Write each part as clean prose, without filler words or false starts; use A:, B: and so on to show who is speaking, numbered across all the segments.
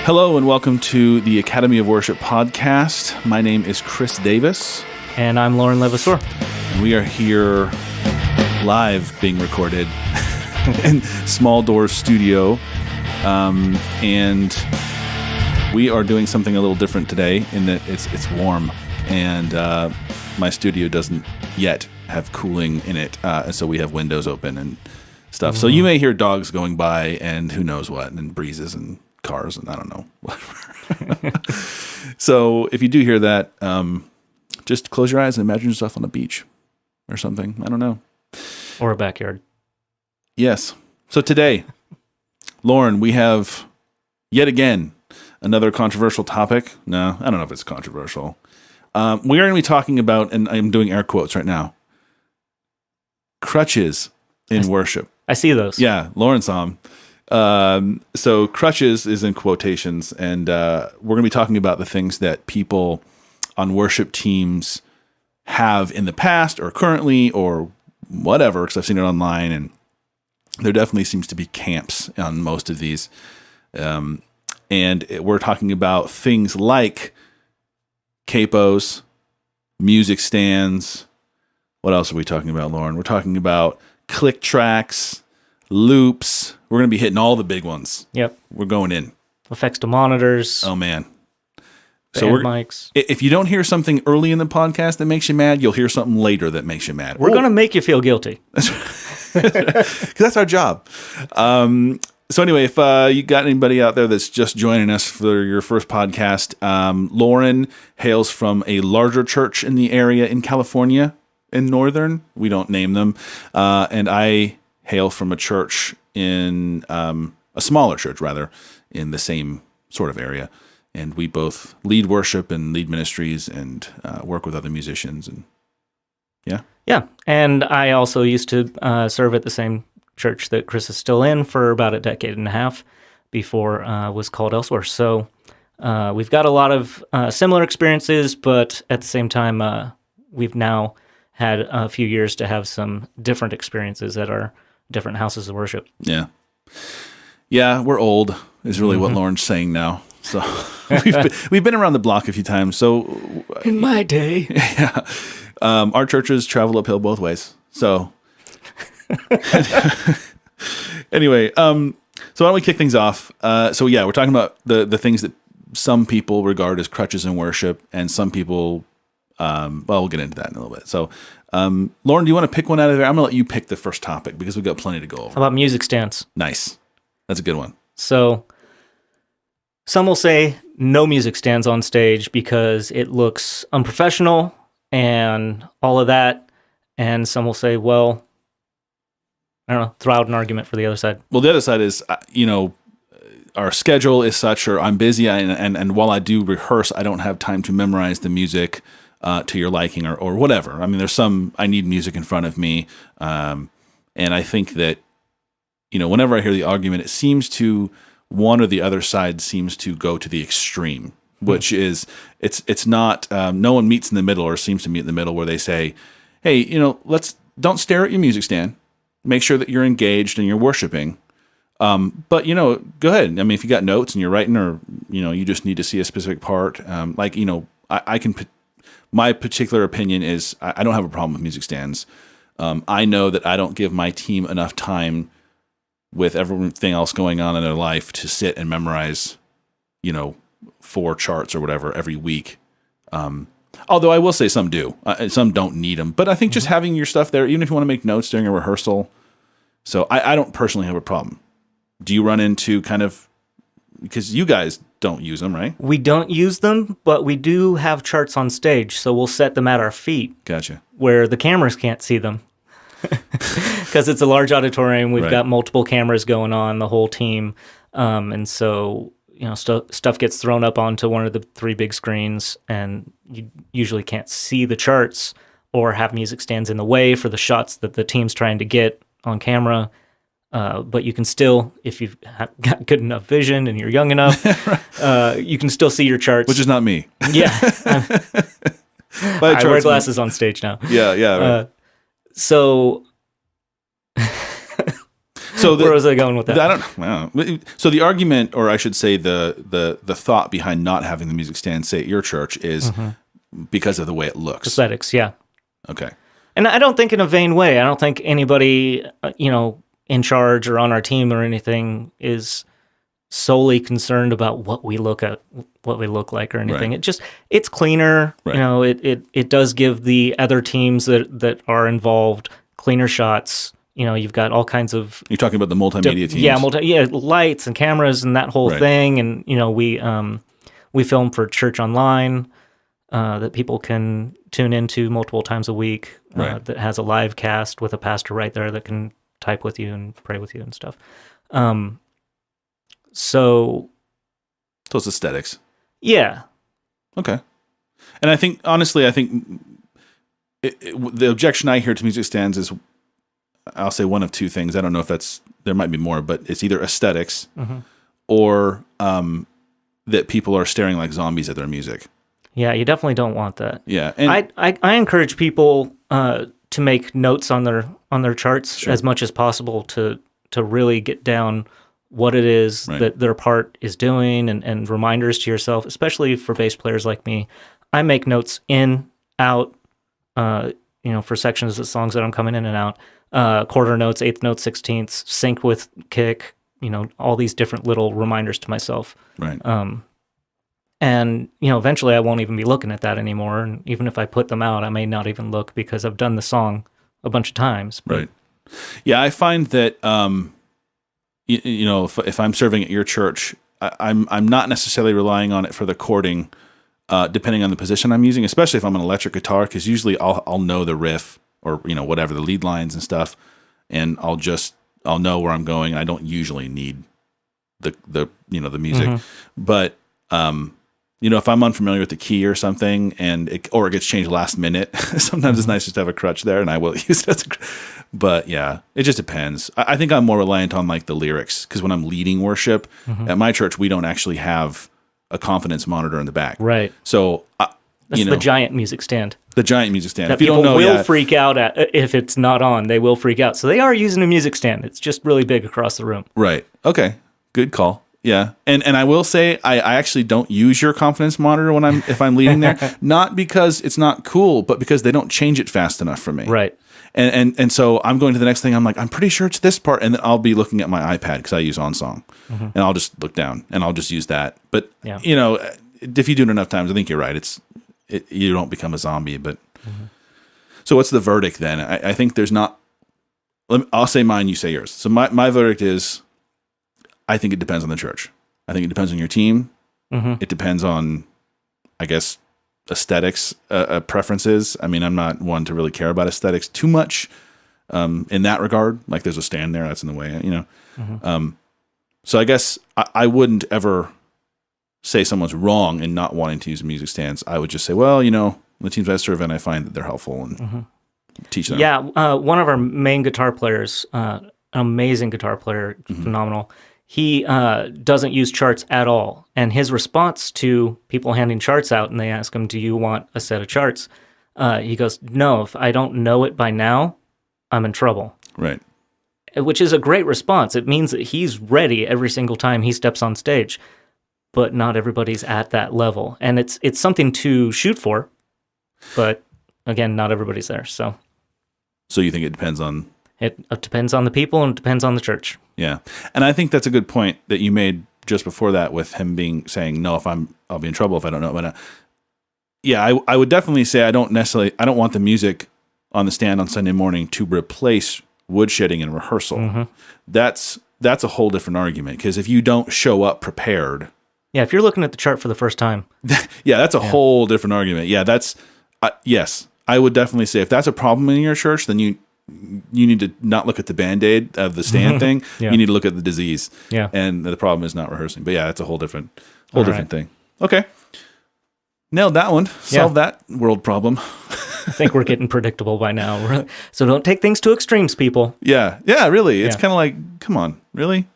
A: Hello and welcome to the Academy of Worship podcast. My name is Chris Davis.
B: And I'm Lauren Levasseur.
A: And we are here live being recorded in Small Doors Studio. And we are doing something a little different today in that it's warm. And my studio doesn't yet have cooling in it. So we have windows open and stuff. So you may hear dogs going by and who knows what, and breezes and cars and I don't know, whatever. So if you do hear that, just close your eyes and imagine yourself on a beach or something. I don't know.
B: Or a backyard. Yes.
A: So today, Lauren, we have yet again another controversial topic. No, I don't know if it's controversial. We are going to be talking about, and I'm doing air quotes right now, crutches in worship.
B: I see those.
A: Yeah, Lauren saw them. So crutches is in quotations, and we're going to be talking about the things that people on worship teams have in the past or currently or whatever, because I've seen it online, and there definitely seems to be camps on most of these. And we're talking about things like capos, music stands. What else are we talking about, Lauren? We're talking about click tracks, loops. We're going to be hitting all the big ones.
B: Yep.
A: We're going in.
B: Effects to monitors.
A: Oh, man.
B: So mics.
A: If you don't hear something early in the podcast that makes you mad, you'll hear something later that makes you mad.
B: We're going to make you feel guilty.
A: Because that's our job. So anyway, if you got anybody out there that's just joining us for your first podcast, Lauren hails from a larger church in the area in California, in Northern. We don't name them. And I hail from a church in a smaller church, rather, in the same sort of area. And we both lead worship and lead ministries and work with other musicians. And yeah.
B: And I also used to serve at the same church that Chris is still in for about a decade and a half before was called elsewhere. So we've got a lot of similar experiences, but at the same time, we've now had a few years to have some different experiences at our different houses of worship.
A: Yeah. Yeah, we're old is really what Lauren's saying now. So we've been around the block a few times. So
B: in my day.
A: Yeah. Our churches travel uphill both ways. So anyway, so why don't we kick things off? So yeah, we're talking about the things that some people regard as crutches in worship, and some people, we'll get into that in a little bit. So, Lauren, do you want to pick one out of there? I'm going to let you pick the first topic because we've got plenty to go over.
B: How about music stands?
A: Nice. That's a good one.
B: So, some will say no music stands on stage because it looks unprofessional and all of that. And some will say, well, I don't know, throw out an argument for the other side.
A: Well, the other side is, our schedule is such, or I'm busy, and while I do rehearse, I don't have time to memorize the music to your liking or whatever. I mean, I need music in front of me. And I think that, whenever I hear the argument, it seems to, one or the other side seems to go to the extreme, which is, it's not, no one meets in the middle or seems to meet in the middle where they say, hey, don't stare at your music stand. Make sure that you're engaged and you're worshiping. But, go ahead. I mean, if you got notes and you're writing or, you just need to see a specific part, I can, my particular opinion is I don't have a problem with music stands. I know that I don't give my team enough time with everything else going on in their life to sit and memorize, 4 charts or whatever every week. Although I will say some do. Some don't need them. But I think just having your stuff there, even if you want to make notes during a rehearsal. So I don't personally have a problem. Do you run into because you guys don't use them, right?
B: We don't use them, but we do have charts on stage, so we'll set them at our feet.
A: Gotcha.
B: Where the cameras can't see them. Because it's a large auditorium, we've got multiple cameras going on, the whole team. And so, stuff gets thrown up onto one of the 3 big screens, and you usually can't see the charts or have music stands in the way for the shots that the team's trying to get on camera. But you can still, if you've got good enough vision and you're young enough, you can still see your charts.
A: Which is not me.
B: Yeah. I wear glasses on stage now.
A: Yeah. Right.
B: So
A: So
B: where was I going with that?
A: I don't know. So the argument, or I should say the thought behind not having the music stand, say at your church, is because of the way it looks.
B: Aesthetics, yeah.
A: Okay.
B: And I don't think in a vain way. I don't think anybody, in charge or on our team or anything is solely concerned about what we look like or anything.
A: Right.
B: It's cleaner.
A: Right.
B: It does give the other teams that are involved cleaner shots. You've got all kinds of...
A: You're talking about the multimedia teams?
B: Yeah, lights and cameras and that whole thing. And, we film for Church Online that people can tune into multiple times a week that has a live cast with a pastor right there that can type with you and pray with you and stuff. So
A: it's aesthetics.
B: Yeah.
A: Okay. And I think, honestly, the objection I hear to music stands is, I'll say one of two things. I don't know if there might be more, but it's either aesthetics or that people are staring like zombies at their music.
B: Yeah, you definitely don't want that.
A: Yeah. And
B: I encourage people to make notes on their charts as much as possible to really get down what it is that their part is doing and reminders to yourself, especially for bass players like me. I make notes in, out, for sections of songs that I'm coming in and out, quarter notes, eighth notes, 16ths, sync with kick, all these different little reminders to myself.
A: Right.
B: And, eventually I won't even be looking at that anymore. And even if I put them out, I may not even look because I've done the song a bunch of times.
A: Right. Yeah, I find that, if I'm serving at your church, I'm not necessarily relying on it for the chording, depending on the position I'm using, especially if I'm an electric guitar, because usually I'll know the riff or, whatever, the lead lines and stuff, and I'll know where I'm going. I don't usually need the music. But, if I'm unfamiliar with the key or something or it gets changed last minute, sometimes it's nice just to have a crutch there, and I will use it as a crutch. But yeah, it just depends. I think I'm more reliant on like the lyrics, because when I'm leading worship at my church, we don't actually have a confidence monitor in the back.
B: Right.
A: So,
B: that's the giant music stand.
A: The giant music stand.
B: That people will freak out at if it's not on. They will freak out. So they are using a music stand. It's just really big across the room.
A: Right. Okay. Good call. Yeah. And I will say I actually don't use your confidence monitor if I'm leading there, not because it's not cool, but because they don't change it fast enough for me.
B: Right.
A: And so I'm going to the next thing. I'm like, I'm pretty sure it's this part, and then I'll be looking at my iPad because I use OnSong, and I'll just look down and I'll just use that. But if you do it enough times, I think you're right. You don't become a zombie. But so what's the verdict then? I think there's not. I'll say mine. You say yours. So my verdict is, I think it depends on the church. I think it depends on your team. It depends on, I guess, aesthetics, preferences. I mean, I'm not one to really care about aesthetics too much in that regard. Like, there's a stand there that's in the way, So I guess I wouldn't ever say someone's wrong in not wanting to use music stands. I would just say, well, the teams I serve in, I find that they're helpful and teach them.
B: Yeah, one of our main guitar players, an amazing guitar player, phenomenal. He doesn't use charts at all. And his response to people handing charts out and they ask him, do you want a set of charts? He goes, no, if I don't know it by now, I'm in trouble.
A: Right.
B: Which is a great response. It means that he's ready every single time he steps on stage. But not everybody's at that level. And it's something to shoot for. But again, not everybody's there. So
A: you think it depends on...
B: It depends on the people and it depends on the church.
A: Yeah. And I think that's a good point that you made just before that with him saying, no, I'll be in trouble if I don't know it. Yeah, I would definitely say I don't want the music on the stand on Sunday morning to replace woodshedding and rehearsal. That's a whole different argument, because if you don't show up prepared.
B: Yeah, if you're looking at the chart for the first time.
A: Yeah, that's a whole different argument. Yeah, that's, yes, I would definitely say if that's a problem in your church, then you need to not look at the Band-Aid of the stand thing. You need to look at the disease. Yeah. And the problem is not rehearsing. But yeah, it's a whole different thing. Okay. Nailed that one. Solved that world problem.
B: I think we're getting predictable by now. So don't take things to extremes, people.
A: Yeah. Yeah, really. It's kind of like, come on, really?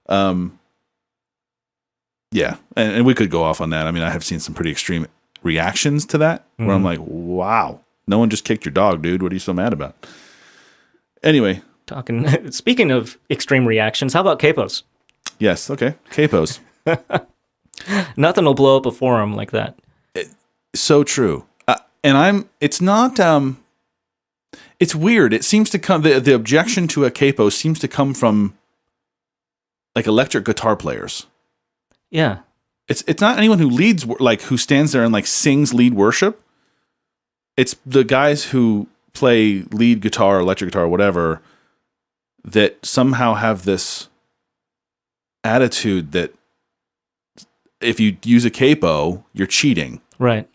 A: Yeah. And we could go off on that. I mean, I have seen some pretty extreme reactions to that where I'm like, wow, no one just kicked your dog, dude. What are you so mad about? Anyway,
B: Speaking of extreme reactions, how about capos?
A: Yes. Okay. Capos.
B: Nothing will blow up a forum like that.
A: So true. It's not, it's weird. It seems to come, the objection to a capo seems to come from like electric guitar players.
B: Yeah.
A: It's not anyone who leads, like who stands there and like sings lead worship. It's the guys who play lead guitar, electric guitar, whatever, that somehow have this attitude that if you use a capo, you're cheating.
B: Right.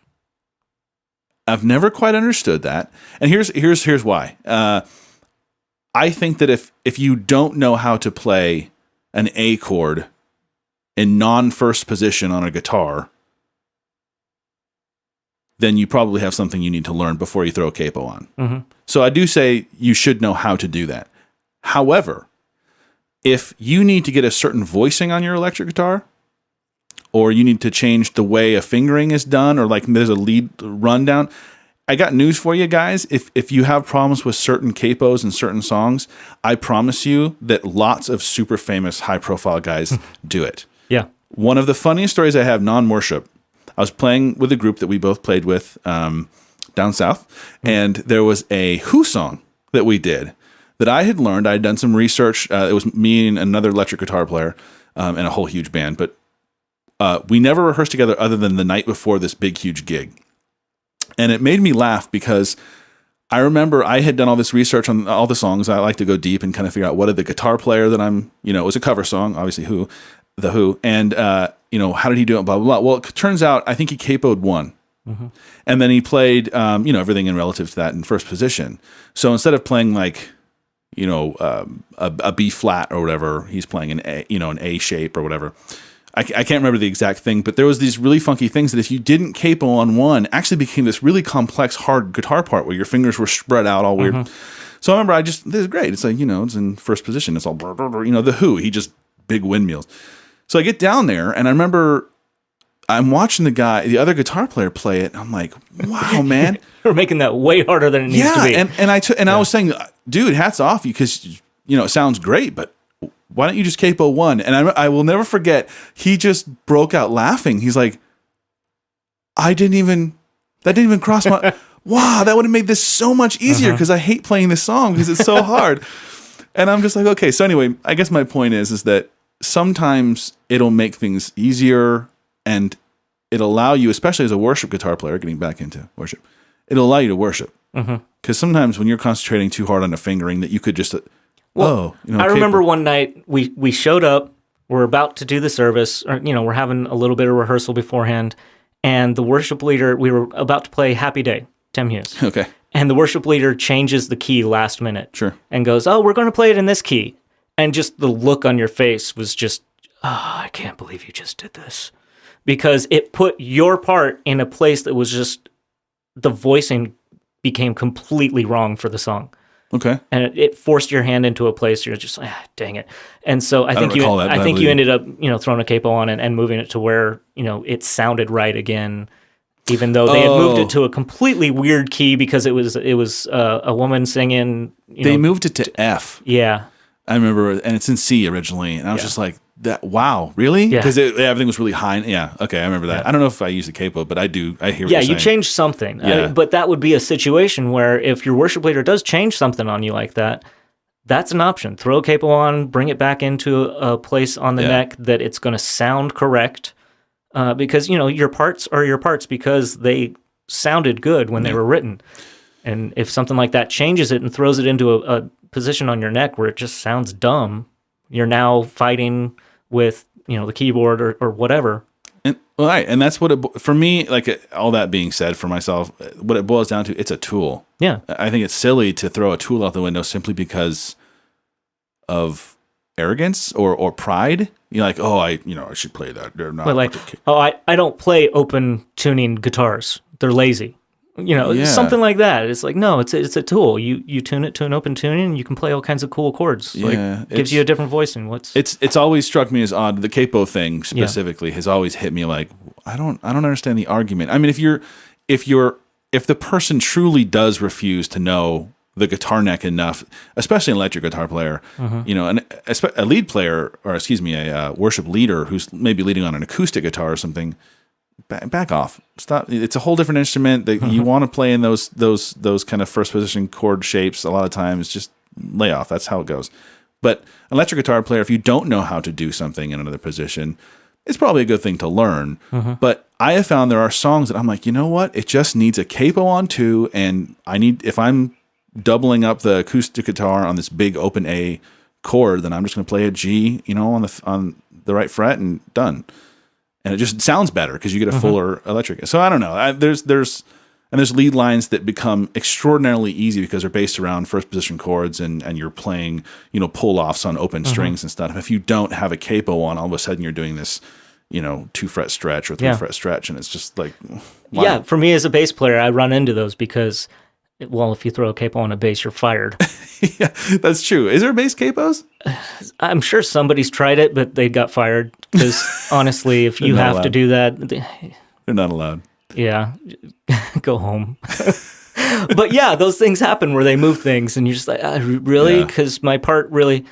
A: I've never quite understood that. And here's why. I think that if you don't know how to play an A chord in non-first position on a guitar, then you probably have something you need to learn before you throw a capo on. Mm-hmm. So I do say you should know how to do that. However, if you need to get a certain voicing on your electric guitar, or you need to change the way a fingering is done, or like there's a lead rundown, I got news for you guys. If you have problems with certain capos and certain songs, I promise you that lots of super famous high-profile guys do it.
B: Yeah.
A: One of the funniest stories I have, non-worship, I was playing with a group that we both played with down south, and there was a Who song that we did that I had learned. I had done some research. It was me and another electric guitar player and a whole huge band, but we never rehearsed together other than the night before this big, huge gig. And it made me laugh because I remember I had done all this research on all the songs. I like to go deep and kind of figure out what did the guitar player that it was a cover song, obviously The Who, and how did he do it, blah, blah, blah. Well, it turns out I think he capoed one. Mm-hmm. And then he played, everything in relative to that in first position. So instead of playing like, a B flat or whatever, he's playing an A shape or whatever. I can't remember the exact thing, but there was these really funky things that if you didn't capo on one, actually became this really complex, hard guitar part where your fingers were spread out all weird. Mm-hmm. So I remember this is great. It's like, it's in first position. It's all, The Who, he just big windmills. So I get down there and I remember I'm watching the other guitar player play it. And I'm like, wow, man.
B: We're making that way harder than it needs to be.
A: And I was saying, dude, hats off you because, it sounds great, but why don't you just capo one? And I will never forget, he just broke out laughing. He's like, that didn't even cross my, wow, that would have made this so much easier because I hate playing this song because it's so hard. And I'm just like, okay. So anyway, I guess my point is that sometimes it'll make things easier and it'll allow you, especially as a worship guitar player, getting back into worship, it'll allow you to worship. Because sometimes when you're concentrating too hard on a fingering that you could just...
B: I remember one night we showed up, we're about to do the service, or, we're having a little bit of rehearsal beforehand, and the worship leader, we were about to play Happy Day, Tim Hughes. Okay. And the worship leader changes the key last minute. Sure. And goes, we're going to play it in this key. And just the look on your face was just, I can't believe you just did this. Because it put your part in a place that was just, the voicing became completely wrong for the song. Okay. And it forced your hand into a place you're just like, dang it. And so I think you ended up, throwing a capo on and moving it to where, it sounded right again, even though they had moved it to a completely weird key because it was a woman singing.
A: They moved it to F.
B: Yeah.
A: I remember, and it's in C originally, and I was just like, "That wow, really?"
B: Yeah.
A: Because everything was really high. Yeah, okay, I remember that. Yeah. I don't know if I use a capo, but I do. I hear. What you're saying.
B: You changed something. Yeah. But that would be a situation where if your worship leader does change something on you like that, that's an option. Throw a capo on, bring it back into a place on the neck that it's going to sound correct, because your parts are your parts because they sounded good when they were written. And if something like that changes it and throws it into a position on your neck where it just sounds dumb, you're now fighting with the keyboard or whatever.
A: And that's what for me, like all that being said, for myself, what it boils down to, it's a tool. Yeah, I think it's silly to throw a tool out the window simply because of arrogance or pride. You're like, I should play that. They're not
B: I don't play open tuning guitars. They're lazy. Something like that. It's like, no, it's a tool. You tune it to an open tuning, and you can play all kinds of cool chords. Gives you a different voicing.
A: It's always struck me as odd. The capo thing specifically has always hit me like, I don't understand the argument. I mean, if the person truly does refuse to know the guitar neck enough, especially an electric guitar player, you know, a lead player, or excuse me, a worship leader who's maybe leading on an acoustic guitar or something. Back off. Stop. It's a whole different instrument that you want to play in those kind of first position chord shapes. A lot of times, just lay off. That's how it goes. But electric guitar player, if you don't know how to do something in another position, it's probably a good thing to learn. But I have found there are songs that I'm like, you know what? It just needs a capo on 2, and if I'm doubling up the acoustic guitar on this big open A chord, then I'm just going to play a G, you know, on the right fret and done. And it just sounds better because you get a fuller electric. So I don't know. There's lead lines that become extraordinarily easy because they're based around first position chords and you're playing, you know, pull offs on open strings and stuff. If you don't have a capo on, all of a sudden you're doing this, you know, 2-fret stretch or 3-fret stretch, and it's just like, wow.
B: Yeah. For me as a bass player, I run into those because, well, if you throw a capo on a bass, you're fired.
A: Yeah, that's true. Is there bass capos?
B: I'm sure somebody's tried it, but they got fired because honestly, if you have to do that,
A: they're not allowed.
B: Yeah, go home. But yeah, those things happen where they move things, and you're just like, really? Because my part really,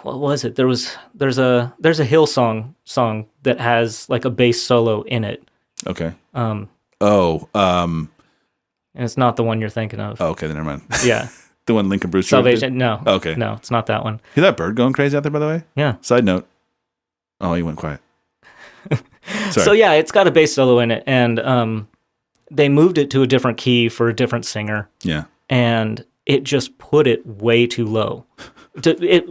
B: what was it? There's a Hillsong song that has like a bass solo in it.
A: Okay.
B: And it's not the one you're thinking of.
A: Oh, okay, then never mind.
B: Yeah.
A: The one Lincoln Bruce
B: Salvation? No.
A: Oh, okay.
B: No, it's not that one.
A: Hear that bird going crazy out there, by the way?
B: Yeah.
A: Side note. Oh, he went quiet.
B: So yeah, it's got a bass solo in it, and they moved it to a different key for a different singer.
A: Yeah.
B: And it just put it way too low. It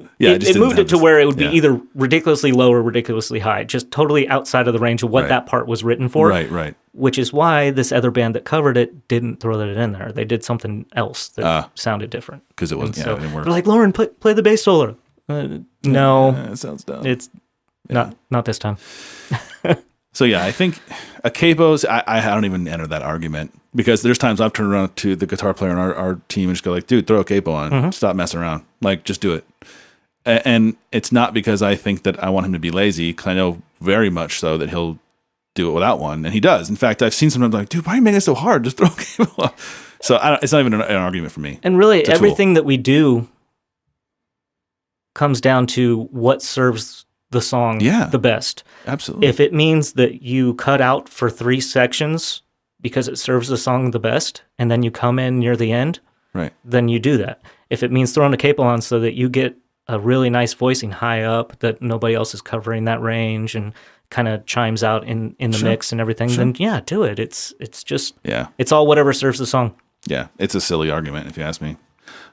B: moved it to
A: this.
B: where it would be either ridiculously low or ridiculously high, just totally outside of the range of what that part was written for.
A: Right.
B: Which is why this other band that covered it didn't throw that in there. They did something else that sounded different.
A: Because it wasn't, it didn't work.
B: They're like, Lauren, play the bass solo. No.
A: It sounds dumb.
B: It's not this time.
A: So yeah, I think a capo's, I don't even enter that argument because there's times I've turned around to the guitar player on our team and just go like, dude, throw a capo on. Stop messing around. Like, just do it. And it's not because I think that I want him to be lazy, because I know very much so that he'll do it without one, and he does. In fact, I've seen sometimes like, dude, why are you making it so hard? Just throw a capo on. So it's not even an argument for me.
B: And really, everything that we do comes down to what serves the song the best.
A: Absolutely.
B: If it means that you cut out for 3 sections because it serves the song the best, and then you come in near the end,
A: right,
B: then you do that. If it means throwing a capo on so that you get a really nice voicing high up that nobody else is covering that range and kind of chimes out in the mix and everything, then yeah, do it. It's just it's all whatever serves the song.
A: Yeah, it's a silly argument if you ask me.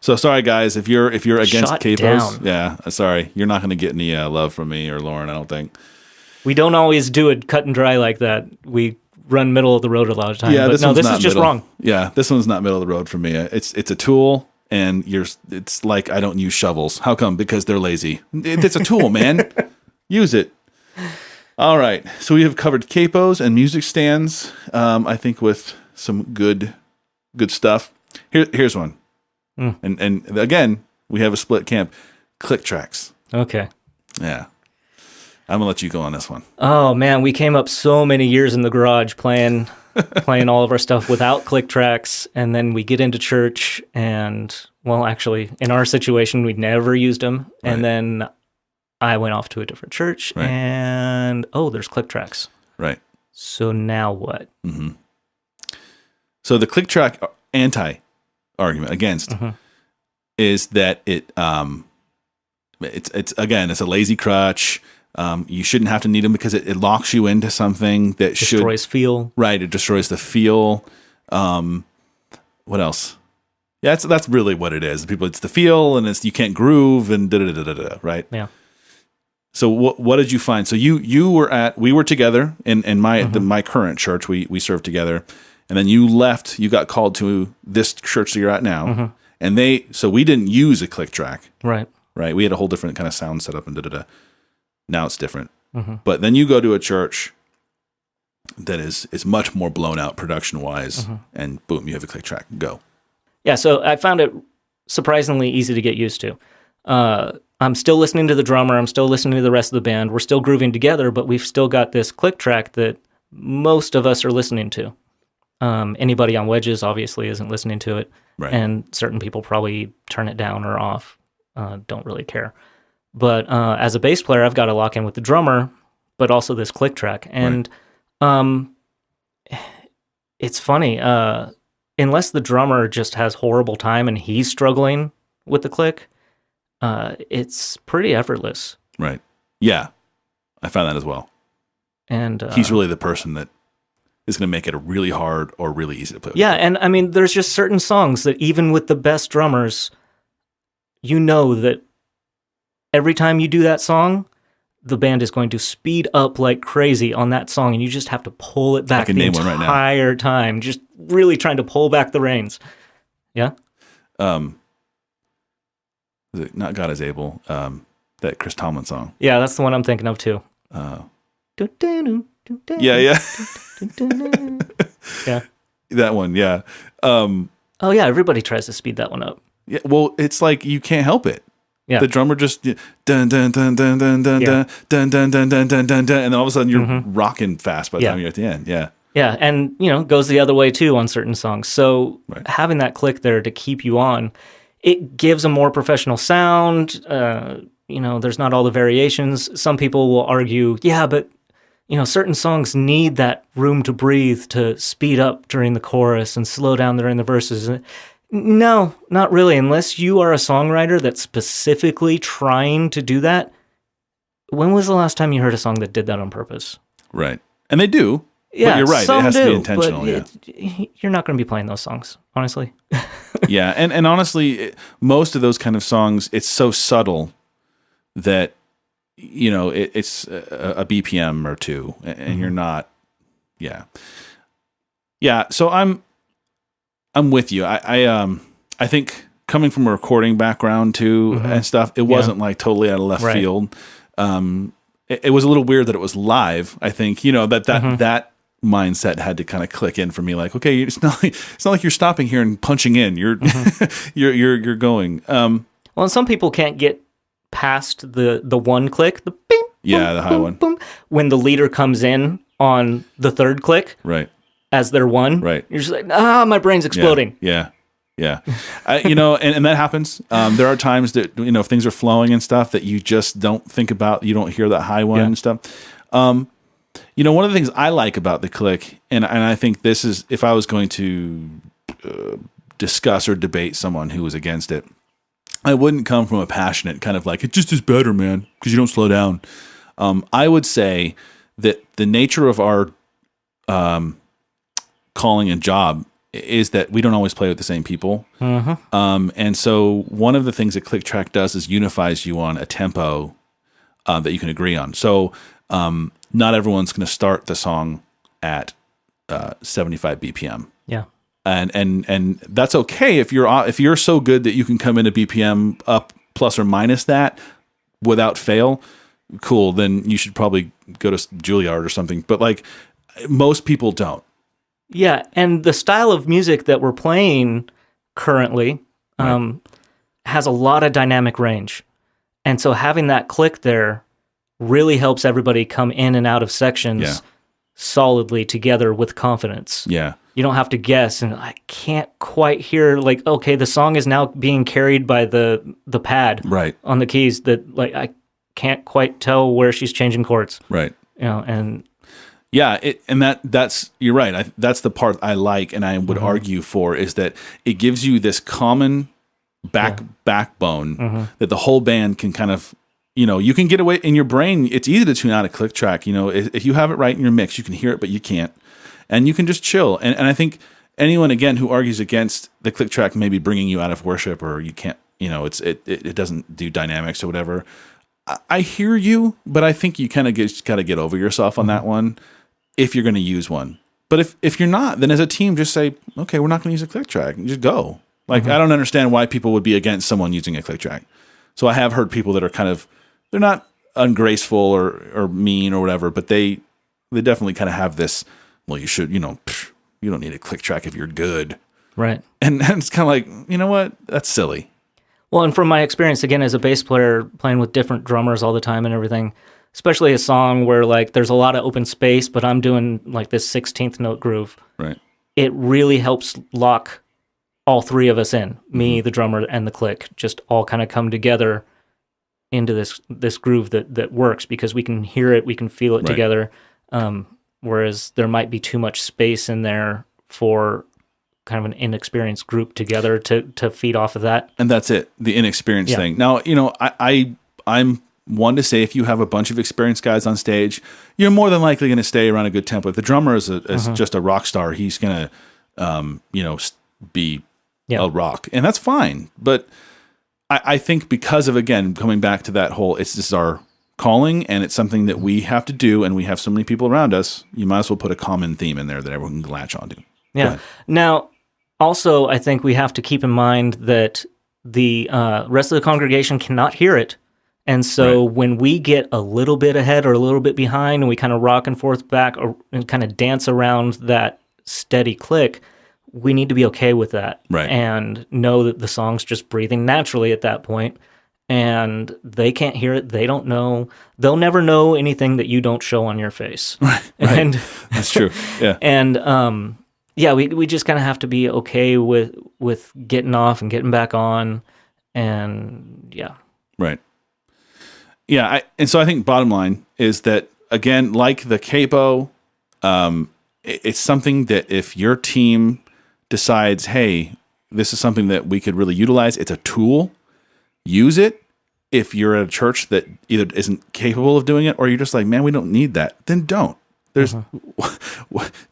A: So sorry guys, if you're against
B: Shut
A: capos,
B: down.
A: sorry, you're not going to get any love from me or Lauren, I don't think.
B: We don't always do it cut and dry like that. We run middle of the road a lot of times.
A: Yeah,
B: but
A: this
B: is just wrong.
A: Yeah, this one's not middle of the road for me. It's a tool, and it's like I don't use shovels. How come? Because they're lazy. It's a tool, man. Use it. All right, so we have covered capos and music stands. I think with some good stuff. Here's one. And again, we have a split camp. Click tracks.
B: Okay.
A: Yeah. I'm gonna let you go on this one.
B: Oh man, we came up so many years in the garage playing all of our stuff without click tracks, and then we get into church, and well, actually, in our situation, we never used them, and then I went off to a different church, and there's click tracks. Right. So now what?
A: Mm-hmm. So the click track anti-argument against is that it's a lazy crutch. You shouldn't have to need them because it locks you into something that
B: destroys feel.
A: Right, it destroys the feel. What else? Yeah, that's really what it is. It's the feel, and you can't groove, and da-da-da-da-da, right?
B: Yeah.
A: So what did you find? So we were together in my current church. We served together, and then you left. You got called to this church that you're at now, and we didn't use a click track.
B: Right.
A: Right. We had a whole different kind of sound setup and da-da-da. Now it's different. But then you go to a church that is much more blown out production-wise, and boom, you have a click track. Go.
B: Yeah, so I found it surprisingly easy to get used to. I'm still listening to the drummer. I'm still listening to the rest of the band. We're still grooving together, but we've still got this click track that most of us are listening to. Anybody on wedges obviously isn't listening to it.
A: Right.
B: And certain people probably turn it down or off, don't really care. But as a bass player, I've got to lock in with the drummer, but also this click track. And it's funny, unless the drummer just has horrible time and he's struggling with the click, it's pretty effortless.
A: Right. Yeah. I found that as well.
B: And
A: he's really the person that is going to make it really hard or really easy to play with.
B: Yeah, and I mean, there's just certain songs that even with the best drummers, you know that every time you do that song, the band is going to speed up like crazy on that song, and you just have to pull it back the entire time, just really trying to pull back the reins. Yeah?
A: Is it Not God Is Able? That Chris Tomlin song.
B: Yeah, that's the one I'm thinking of too.
A: Yeah.
B: Yeah.
A: That one, yeah.
B: Oh yeah, everybody tries to speed that one up.
A: Yeah, well, it's like you can't help it.
B: Yeah.
A: The drummer just dun dun dun dun dun dun dun dun dun dun dun dun dun, and then all of a sudden you're rocking fast by the time you're at the end. Yeah.
B: Yeah, and goes the other way too on certain songs. So having that click there to keep you on, it gives a more professional sound. There's not all the variations. Some people will argue, yeah, but certain songs need that room to breathe to speed up during the chorus and slow down during the verses. No, not really. Unless you are a songwriter that's specifically trying to do that. When was the last time you heard a song that did that on purpose?
A: Right. And they do.
B: Yeah,
A: but you're right. It has to be intentional.
B: You're not going to be playing those songs, honestly.
A: Yeah. And honestly, most of those kind of songs, it's so subtle that it's a BPM or two, and you're not. Yeah. So I'm with you. I think coming from a recording background too and stuff, it wasn't like totally out of left field. It was a little weird that it was live. I think that mindset had to kind of click in for me. Like, okay, it's not like you're stopping here and punching in. You're you're going.
B: Well, and some people can't get past the one click, the bing,
A: the high one,
B: boom, when the leader comes in on the third click,
A: right,
B: as their one,
A: right.
B: You're just like, my brain's exploding.
A: Yeah. And that happens. There are times that if things are flowing and stuff that you just don't think about, you don't hear that high one and stuff. One of the things I like about the click, and I think this is, if I was going to discuss or debate someone who was against it, I wouldn't come from a passionate kind of like, it just is better, man, because you don't slow down. I would say that the nature of our calling and job is that we don't always play with the same people. And so one of the things that Click Track does is unifies you on a tempo that you can agree on. So not everyone's going to start the song at 75 BPM.
B: Yeah.
A: And that's okay if you're so good that you can come into BPM up plus or minus that without fail. Cool, then you should probably go to Juilliard or something. But like most people don't.
B: Yeah, and the style of music that we're playing currently has a lot of dynamic range, and so having that click there really helps everybody come in and out of sections solidly together with confidence.
A: Yeah.
B: You don't have to guess, and I can't quite hear, like, okay, the song is now being carried by the pad on the keys that, like, I can't quite tell where she's changing chords.
A: Right.
B: And
A: yeah, that's you're right. That's the part I like, and I would argue for, is that it gives you this common backbone that the whole band can kind of, you can get away in your brain. It's easy to tune out a click track. If you have it right in your mix, you can hear it, but you can't. And you can just chill. And I think anyone, again, who argues against the click track maybe bringing you out of worship, or you can't, it doesn't do dynamics or whatever. I hear you, but I think you kind of got to get over yourself on that one if you're going to use one. But if you're not, then as a team, just say, okay, we're not going to use a click track. And just go. Like, I don't understand why people would be against someone using a click track. So I have heard people that are kind of, they're not ungraceful or mean or whatever, but they definitely kind of have this, well, you should, you don't need a click track if you're good.
B: Right.
A: And it's kind of like, you know what? That's silly.
B: Well, and from my experience, again, as a bass player, playing with different drummers all the time and everything, especially a song where, like, there's a lot of open space, but I'm doing, like, this 16th note groove.
A: Right.
B: it really helps lock all three of us in, me, the drummer, and the click, just all kind of come together into this groove that works, because we can hear it, we can feel it together. Whereas there might be too much space in there for kind of an inexperienced group together to feed off of that.
A: And that's it, the inexperienced thing. Now, I'm one to say, if you have a bunch of experienced guys on stage, you're more than likely going to stay around a good tempo. If the drummer is just a rock star, he's going to, be a rock, and that's fine. But I think because of, again, coming back to that whole, this is our calling, and it's something that we have to do, and we have so many people around us, you might as well put a common theme in there that everyone can latch onto.
B: Yeah. Now, also, I think we have to keep in mind that the rest of the congregation cannot hear it. And so when we get a little bit ahead or a little bit behind, and we kind of rock and forth back and kind of dance around that steady click, we need to be okay with that.
A: Right.
B: And know that the song's just breathing naturally at that point. And they can't hear it. They don't know. They'll never know anything that you don't show on your face.
A: Right.
B: And
A: that's true. Yeah.
B: And we just kind of have to be okay with getting off and getting back on, and
A: right. Yeah, and so I think bottom line is that, again, like the capo, it's something that if your team decides, hey, this is something that we could really utilize, it's a tool, use it. If you're at a church that either isn't capable of doing it, or you're just like, man, we don't need that, then don't. There's,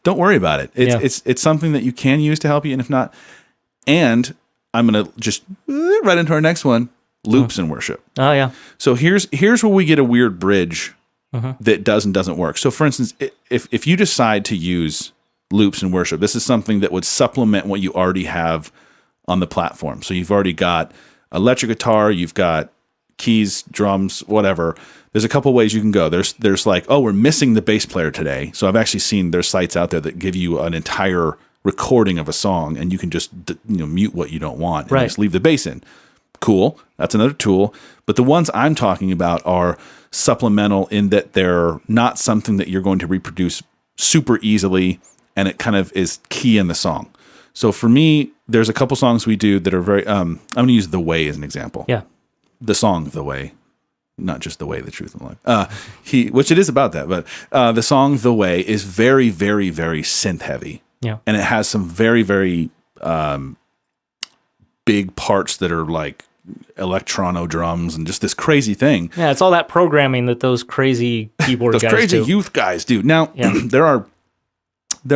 A: don't worry about it. It's something that you can use to help you, and if not, and I'm going to just right into our next one, loops in worship.
B: Oh yeah.
A: So here's where we get a weird bridge that does and doesn't work. So for instance, if you decide to use loops in worship, this is something that would supplement what you already have on the platform. So you've already got electric guitar, you've got keys, drums, whatever. There's a couple ways you can go. There's like, oh, we're missing the bass player today. So I've actually seen there's sites out there that give you an entire recording of a song, and you can just mute what you don't want and just leave the bass in. Cool. That's another tool. But the ones I'm talking about are supplemental in that they're not something that you're going to reproduce super easily, and it kind of is key in the song. So for me, there's a couple songs we do that are very, I'm going to use The Way as an example.
B: Yeah.
A: The song The Way, not just the way, the truth, and life. Which it is about that, but the song The Way is very, very, very synth heavy.
B: Yeah.
A: And it has some very, very big parts that are like electrono drums and just this crazy thing.
B: Yeah, it's all that programming that those crazy keyboard
A: guys do. Those crazy youth guys do. Now, there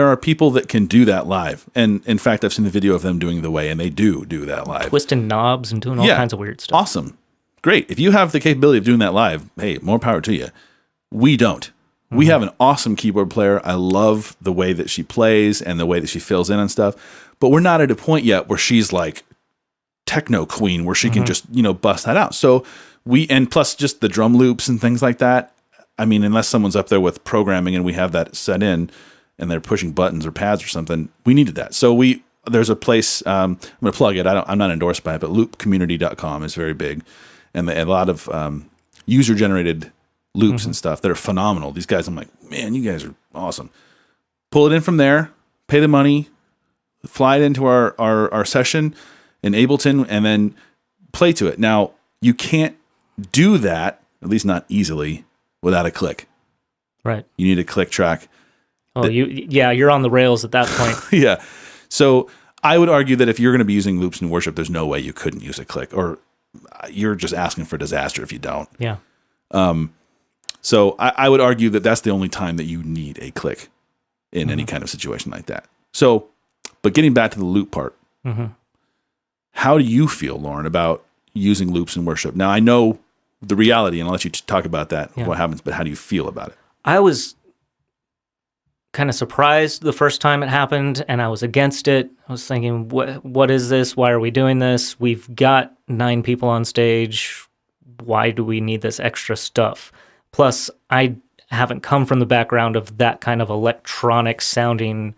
A: are people that can do that live. And in fact, I've seen the video of them doing The Way, and they do that live.
B: Twisting knobs and doing all kinds of weird stuff.
A: Awesome. Great. If you have the capability of doing that live, hey, more power to you. We don't. We have an awesome keyboard player. I love the way that she plays and the way that she fills in and stuff. But we're not at a point yet where she's like techno queen, where she can just, bust that out. So and plus just the drum loops and things like that. I mean, unless someone's up there with programming and we have that set in and they're pushing buttons or pads or something, we needed that. So there's a place, I'm going to plug it. I'm not endorsed by it, but loopcommunity.com is very big. And a lot of user-generated loops and stuff that are phenomenal. These guys, I'm like, man, you guys are awesome. Pull it in from there, pay the money, fly it into our session in Ableton, and then play to it. Now, you can't do that, at least not easily, without a click.
B: Right.
A: You need a click track.
B: Oh, you're on the rails at that point.
A: Yeah. So I would argue that if you're going to be using loops in worship, there's no way you couldn't use a click, or you're just asking for disaster if you don't.
B: Yeah.
A: So I would argue that that's the only time that you need a click in any kind of situation like that. So, but getting back to the loop part, how do you feel, Lauren, about using loops in worship? Now, I know the reality, and I'll let you talk about that, what happens, but how do you feel about it?
B: I was kind of surprised the first time it happened, and I was against it. I was thinking, what is this? Why are we doing this? We've got 9 people on stage. Why do we need this extra stuff? Plus, I haven't come from the background of that kind of electronic sounding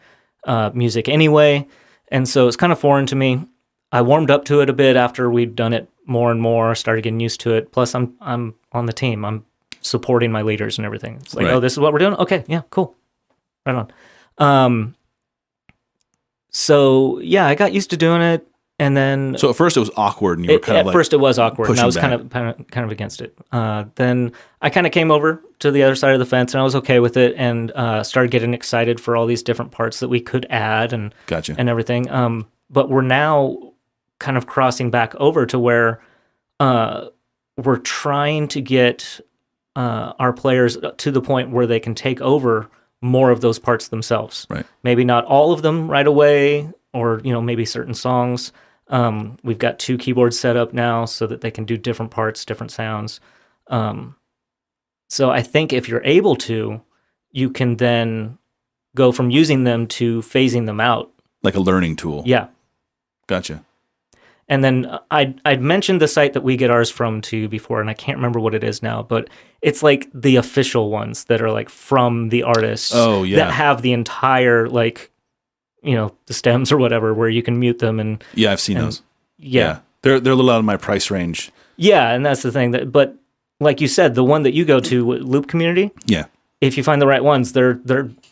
B: music anyway, and so it's kind of foreign to me. I warmed up to it a bit after we'd done it more and more, started getting used to it. Plus, I'm on the team. I'm supporting my leaders and everything. It's like, oh, this is what we're doing? Okay, yeah, cool. Right on. So yeah, I got used to doing it, and then
A: So at first it was awkward, and you were kind of like,
B: at first it was awkward, and I was
A: pushing
B: kind of against it. Then I kind of came over to the other side of the fence, and I was okay with it, and started getting excited for all these different parts that we could add and
A: Gotcha.
B: and everything. But we're now kind of crossing back over to where we're trying to get our players to the point where they can take over more of those parts themselves.
A: Right.
B: Maybe not all of them right away, or maybe certain songs. We've got 2 keyboards set up now so that they can do different parts, different sounds. So I think if you're able to, you can then go from using them to phasing them out.
A: Like a learning tool.
B: Yeah.
A: Gotcha.
B: And then I'd mentioned the site that we get ours from to you before, and I can't remember what it is now, but it's like the official ones that are like from the artists that have the entire the stems or whatever, where you can mute them and
A: Yeah, I've seen those.
B: Yeah.
A: They're a little out of my price range.
B: Yeah, and that's the thing but like you said, the one that you go to, Loop Community,
A: Yeah.
B: if you find the right ones, they're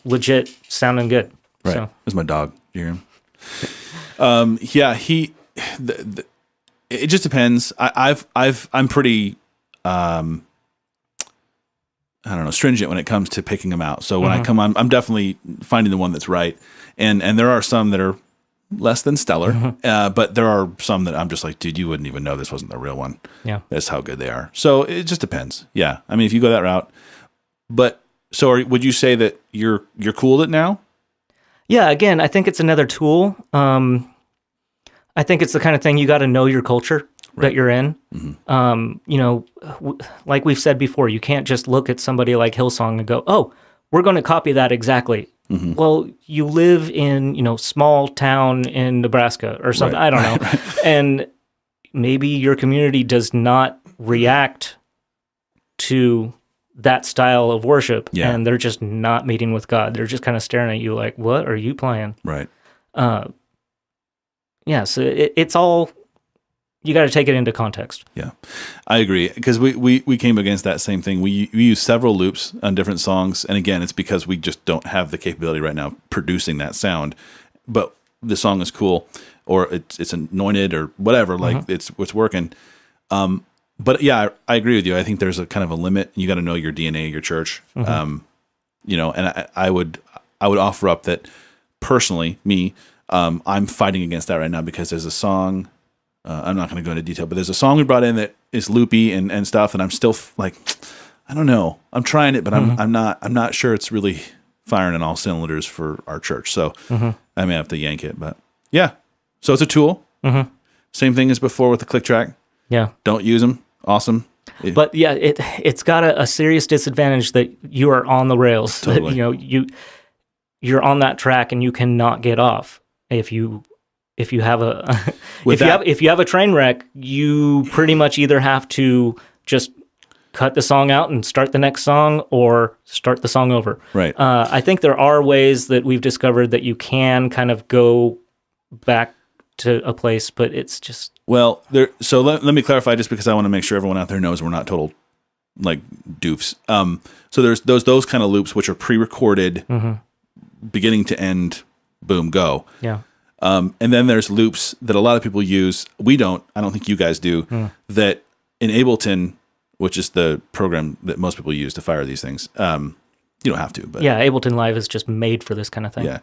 B: legit sounding good.
A: Right.
B: So.
A: There's my dog. You hear him? It just depends. I'm pretty I don't know, stringent when it comes to picking them out. So when I come on, I'm definitely finding the one that's right. And there are some that are less than stellar, but there are some that I'm just like, dude, you wouldn't even know this wasn't the real one.
B: Yeah.
A: That's how good they are. So it just depends. Yeah. I mean, if you go that route, but so would you say that you're cool with it now?
B: Yeah. Again, I think it's another tool. I think it's the kind of thing you got to know your culture that you're in. Like we've said before, you can't just look at somebody like Hillsong and go, oh, we're going to copy that exactly. Well, you live in, small town in Nebraska or something.
A: Right.
B: I don't know. And maybe your community does not react to that style of worship.
A: Yeah.
B: And they're just not meeting with God. They're just kind of staring at you like, what are you playing?
A: Right.
B: Yeah. So it's all, you got to take it into context.
A: Yeah, I agree, because we came against that same thing. We use several loops on different songs, and again, it's because we just don't have the capability right now producing that sound. But the song is cool, or it's anointed, or whatever. Like it's working. But yeah, I agree with you. I think there's a kind of a limit. You got to know your DNA, your church. And I would offer up that personally, I'm fighting against that right now, because there's a song. I'm not going to go into detail, but there's a song we brought in that is loopy and stuff, and I'm still like, I don't know. I'm trying it, but I'm not sure it's really firing on all cylinders for our church. So I may have to yank it, but yeah. So it's a tool. Same thing as before with the click track.
B: Yeah.
A: Don't use them. Awesome.
B: But yeah, it's got a serious disadvantage that you are on the rails.
A: Totally.
B: You're on that track and you cannot get off. If you have if you have a train wreck, you pretty much either have to just cut the song out and start the next song, or start the song over.
A: Right.
B: I think there are ways that we've discovered that you can kind of go back to a place, but it's just
A: So let me clarify, just because I want to make sure everyone out there knows we're not total like doofs. So there's those kind of loops which are pre-recorded, beginning to end, boom, go.
B: Yeah.
A: And then there's loops that a lot of people use. I don't think you guys do, that in Ableton, which is the program that most people use to fire these things. You don't have to, but
B: yeah, Ableton Live is just made for this kind of thing.
A: yeah.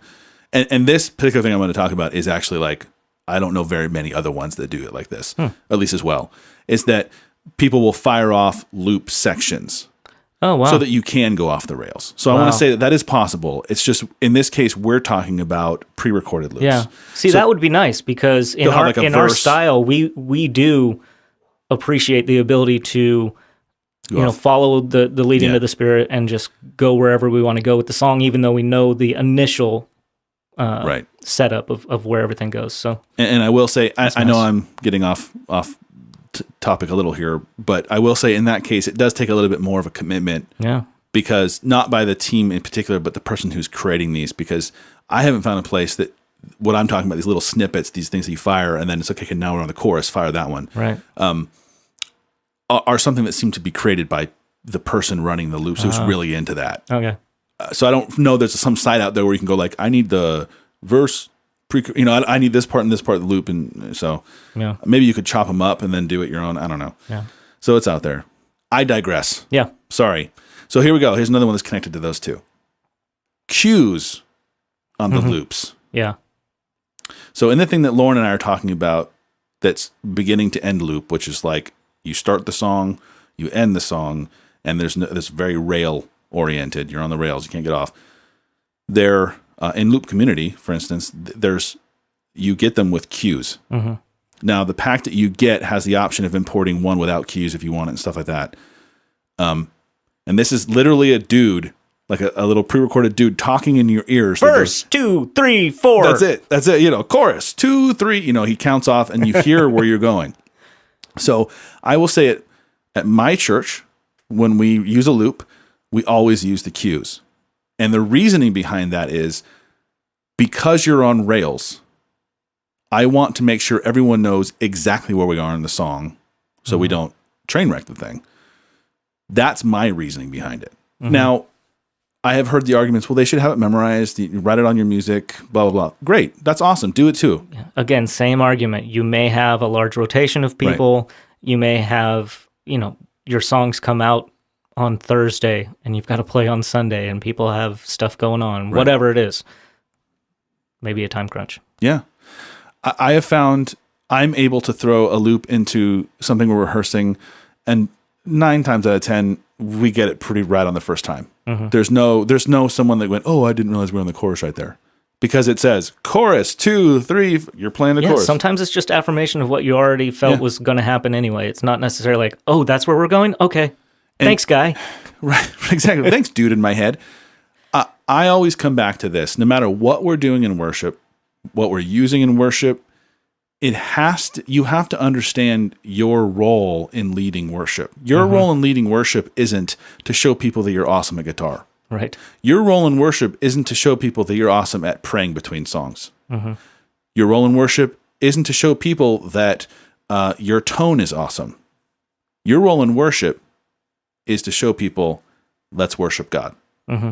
A: And this particular thing I'm going to talk about is actually like, I don't know very many other ones that do it like this, at least as well. Is that people will fire off loop sections.
B: Oh, wow.
A: So that you can go off the rails. So I want to say that is possible. It's just, in this case, we're talking about pre-recorded loops.
B: Yeah. See, that would be nice, because in our style, we do appreciate the ability to follow the leading of the Spirit and just go wherever we want to go with the song, even though we know the initial setup of where everything goes. So,
A: and I will say, I know I'm getting off topic a little here, but I will say in that case, it does take a little bit more of a commitment.
B: Yeah.
A: Because not by the team in particular, but the person who's creating these, because I haven't found a place that what I'm talking about, these little snippets, these things that you fire, and then it's okay, now we're on the chorus, fire that one.
B: Right.
A: Are something that seem to be created by the person running the loops who's really into that.
B: Okay.
A: So I don't know there's some site out there where you can go like, I need the verse I need this part and this part of the loop, and so maybe you could chop them up and then do it your own. I don't know.
B: Yeah.
A: So it's out there. I digress.
B: Yeah.
A: Sorry. So here we go. Here's another one that's connected to those two. Cues on the loops.
B: Yeah.
A: So in the thing that Lauren and I are talking about, that's beginning to end loop, which is like you start the song, you end the song, and there's this very rail oriented. You're on the rails. You can't get off. There, in loop community, for instance, you get them with cues. Mm-hmm. Now, the pack that you get has the option of importing one without cues if you want it and stuff like that. And this is literally a dude, like a little pre-recorded dude talking in your ears.
B: Verse 2, 3, 4.
A: That's it. Chorus 2, 3. He counts off, and you hear where you're going. So I will say it at my church, when we use a loop, we always use the cues. And the reasoning behind that is because you're on rails, I want to make sure everyone knows exactly where we are in the song so we don't train wreck the thing. That's my reasoning behind it. Mm-hmm. Now, I have heard the arguments, well, they should have it memorized. You write it on your music, blah, blah, blah. Great. That's awesome. Do it too.
B: Again, same argument. You may have a large rotation of people. Right. You may have, your songs come out on Thursday and you've got to play on Sunday and people have stuff going on, right. Whatever it is. Maybe a time crunch.
A: Yeah. I have found I'm able to throw a loop into something we're rehearsing, and 9 times out of 10, we get it pretty right on the first time. Mm-hmm. There's no someone that went, oh, I didn't realize we were on the chorus right there. Because it says chorus 2, 3, you're playing the chorus.
B: Sometimes it's just affirmation of what you already felt was going to happen anyway. It's not necessarily like, oh, that's where we're going? Okay. Thanks, guy.
A: Right, exactly. Thanks, dude, in my head. I always come back to this. No matter what we're doing in worship, what we're using in worship, you have to understand your role in leading worship. Your role in leading worship isn't to show people that you're awesome at guitar.
B: Right.
A: Your role in worship isn't to show people that you're awesome at praying between songs. Mm-hmm. Your role in worship isn't to show people that your tone is awesome. Your role in worship is to show people, let's worship God. Mm-hmm.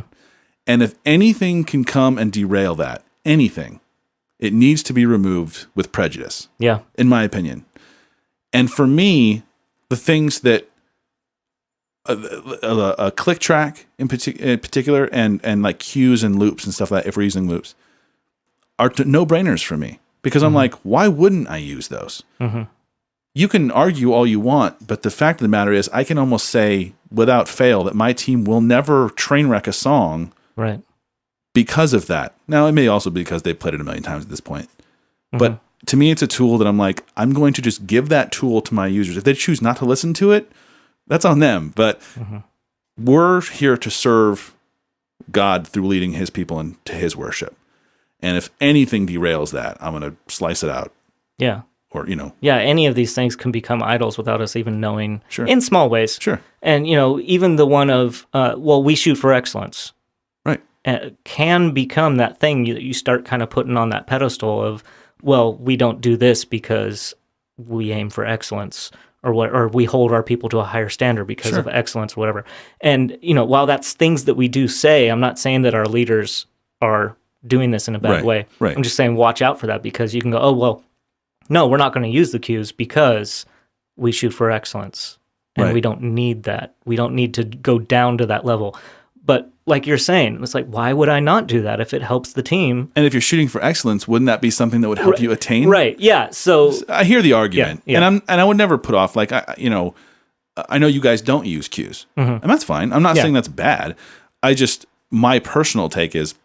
A: And if anything can come and derail that, anything, it needs to be removed with prejudice.
B: Yeah.
A: In my opinion. And for me, the things that a click track in particular and like cues and loops and stuff like that, if we're using loops, are no-brainers for me. Because I'm like, why wouldn't I use those? Mm-hmm. You can argue all you want, but the fact of the matter is I can almost say without fail that my team will never train wreck a song because of that. Now, it may also be because they've played it a million times at this point. Mm-hmm. But to me, it's a tool that I'm like, I'm going to just give that tool to my users. If they choose not to listen to it, that's on them. But we're here to serve God through leading his people into his worship. And if anything derails that, I'm going to slice it out.
B: Yeah.
A: Or,
B: Yeah, any of these things can become idols without us even knowing
A: Sure.
B: in small ways.
A: Sure.
B: And, even the one of, we shoot for excellence.
A: Right.
B: Can become that thing you start kind of putting on that pedestal of, well, we don't do this because we aim for excellence or we hold our people to a higher standard because of excellence or whatever. And, while that's things that we do say, I'm not saying that our leaders are doing this in a bad way.
A: Right.
B: I'm just saying watch out for that because you can go, oh, well, no, we're not going to use the cues because we shoot for excellence. And we don't need that. We don't need to go down to that level. But like you're saying, it's like, why would I not do that if it helps the team?
A: And if you're shooting for excellence, wouldn't that be something that would help you attain?
B: Right. Yeah. So
A: I hear the argument,
B: yeah.
A: and I would never put off like I know you guys don't use cues, and that's fine. I'm not saying that's bad. My personal take is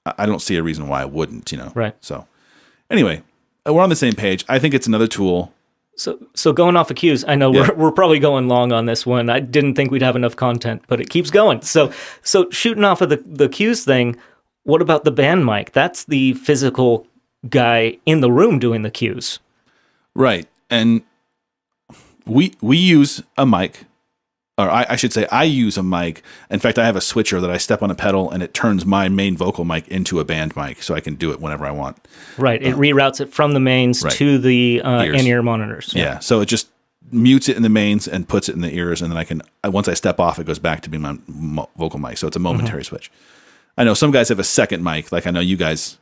A: I don't see a reason why I wouldn't.
B: Right.
A: So anyway, we're on the same page. I think it's another tool.
B: So going off of cues, I know we're probably going long on this one. I didn't think we'd have enough content, but it keeps going. So shooting off of the cues thing, what about the band mic? That's the physical guy in the room doing the cues.
A: Right. And we use a mic, or I should say I use a mic. In fact, I have a switcher that I step on a pedal and it turns my main vocal mic into a band mic so I can do it whenever I want.
B: Right. It reroutes it from the mains to the in-ear monitors.
A: Yeah. So it just mutes it in the mains and puts it in the ears. And then once I step off, it goes back to be my vocal mic. So it's a momentary switch. I know some guys have a second mic. Like I know you guys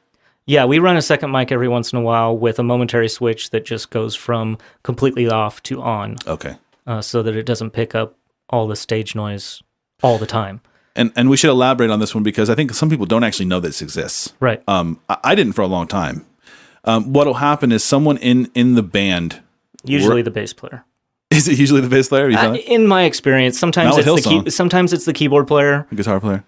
B: Yeah, we run a second mic every once in a while with a momentary switch that just goes from completely off to on.
A: Okay.
B: So that it doesn't pick up all the stage noise all the time.
A: And we should elaborate on this one because I think some people don't actually know this exists.
B: Right.
A: I didn't for a long time. What'll happen is someone in the band,
B: usually the bass player.
A: Is it usually the bass player?
B: In my experience, sometimes it's the keyboard player,
A: the guitar player.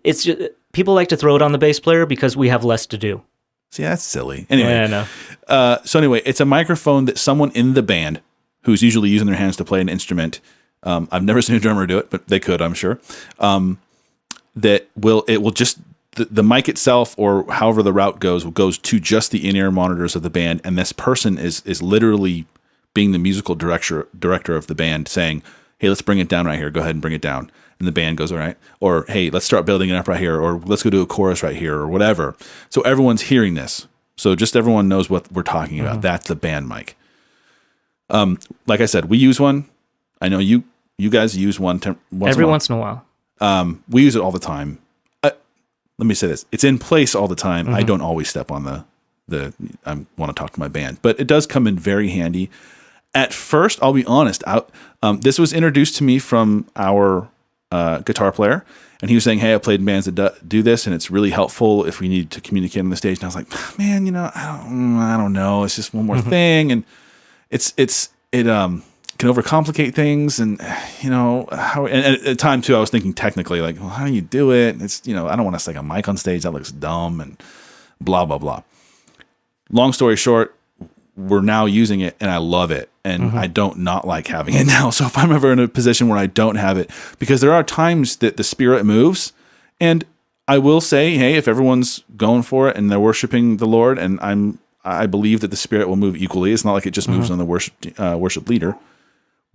B: It's just people like to throw it on the bass player because we have less to do.
A: See, that's silly. Anyway,
B: yeah, no.
A: So anyway, it's a microphone that someone in the band, who's usually using their hands to play an instrument. I've never seen a drummer do it, but they could, I'm sure. It will just the mic itself, or however the route goes to just the in-ear monitors of the band, and this person is literally being the musical director of the band, saying, "Hey, let's bring it down right here. Go ahead and bring it down." And the band goes, "All right," or "Hey, let's start building it up right here," or "Let's go do a chorus right here," or whatever. So everyone's hearing this. So just everyone knows what we're talking about. That's the band mic. Like I said, we use one. I know you guys use one once in a while. We use it all the time. Let me say this: it's in place all the time. I don't always step on the. I want to talk to my band, but it does come in very handy. At first, I'll be honest. This was introduced to me from our guitar player, and he was saying, "Hey, I played in bands that do this, and it's really helpful if we need to communicate on the stage." And I was like, "Man, I don't know. It's just one more thing, and it can overcomplicate things, and how." And at the time too, I was thinking technically, like, well, how do you do it? It's I don't want to stick a mic on stage. That looks dumb, and blah blah blah. Long story short, we're now using it, and I love it, and I don't not like having it now. So if I'm ever in a position where I don't have it, because there are times that the spirit moves, and I will say, hey, if everyone's going for it and they're worshiping the Lord, and I believe that the spirit will move equally. It's not like it just moves on the worship leader.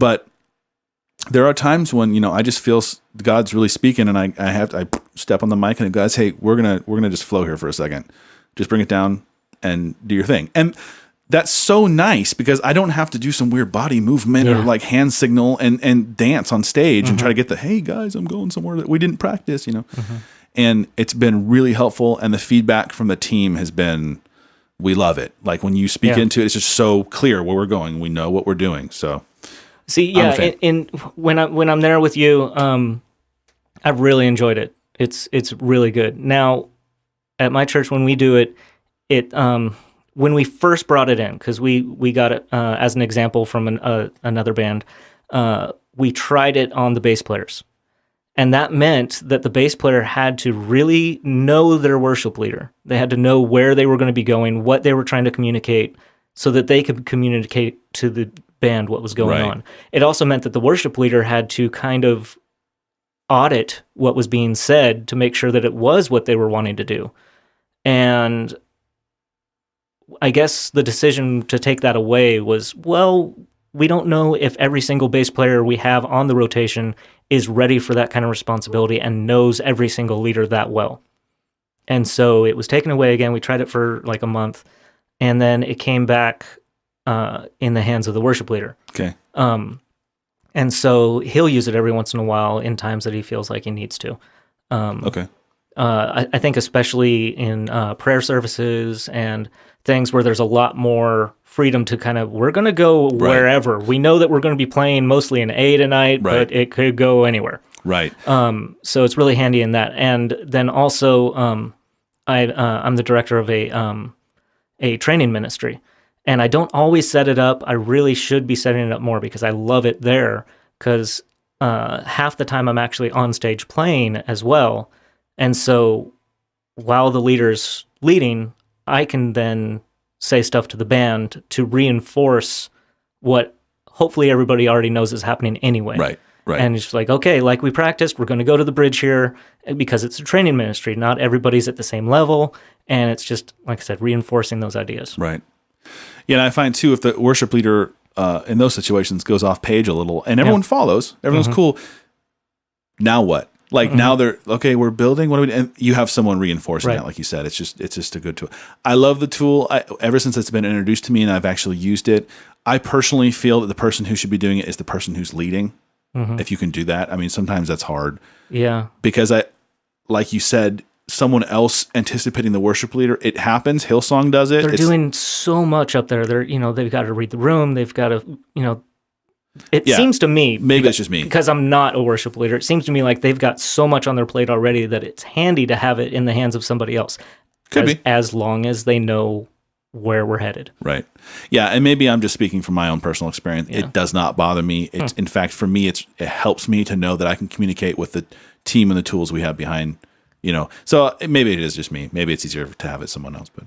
A: But there are times when I just feel God's really speaking, and I step on the mic and it goes, "Hey, we're gonna just flow here for a second. Just bring it down and do your thing." And that's so nice because I don't have to do some weird body movement or like hand signal and dance on stage and try to get the, "Hey guys, I'm going somewhere that we didn't practice," And it's been really helpful, and the feedback from the team has been, we love it. Like when you speak into it, it's just so clear where we're going. We know what we're doing. So.
B: See, when I'm there with you, I've really enjoyed it. It's really good. Now, at my church, when we do it, when we first brought it in, because we got it as an example from another band, we tried it on the bass players, and that meant that the bass player had to really know their worship leader. They had to know where they were going to be going, what they were trying to communicate, so that they could communicate to the band what was going on. It also meant that the worship leader had to kind of audit what was being said to make sure that it was what they were wanting to do. And I guess the decision to take that away was, well, we don't know if every single bass player we have on the rotation is ready for that kind of responsibility and knows every single leader that well. And so it was taken away again. We tried it for like a month, and then it came back in the hands of the worship leader.
A: Okay.
B: And so he'll use it every once in a while in times that he feels like he needs to.
A: Okay.
B: I think especially in prayer services and things where there's a lot more freedom to kind of, we're going to go wherever. We know that we're going to be playing mostly in A tonight, but it could go anywhere.
A: Right.
B: So it's really handy in that. And then also, I'm the director of a training ministry. And I don't always set it up. I really should be setting it up more because I love it there, because half the time I'm actually on stage playing as well. And so while the leader's leading, I can then say stuff to the band to reinforce what hopefully everybody already knows is happening anyway.
A: Right.
B: And it's like, okay, like we practiced, we're going to go to the bridge here, because it's a training ministry. Not everybody's at the same level. And it's just, like I said, reinforcing those ideas.
A: Right. Yeah, and I find too, if the worship leader in those situations goes off page a little, and everyone follows, everyone's cool. Now what? Like now they're okay. We're building. What do we? And you have someone reinforcing that, like you said. It's just a good tool. I love the tool. Ever since it's been introduced to me and I've actually used it, I personally feel that the person who should be doing it is the person who's leading. If you can do that, I mean, sometimes that's hard.
B: Yeah,
A: because like you said, someone else anticipating the worship leader. It happens. Hillsong does it.
B: They're doing so much up there. They've got to read the room. They've got to, it seems to me,
A: maybe it's just me,
B: because I'm not a worship leader. It seems to me like they've got so much on their plate already that it's handy to have it in the hands of somebody else.
A: Could be.
B: As long as they know where we're headed.
A: Right. Yeah. And maybe I'm just speaking from my own personal experience. Yeah. It does not bother me. It's in fact, for me, it helps me to know that I can communicate with the team and the tools we have behind, so maybe it is just me. Maybe it's easier to have it someone else, but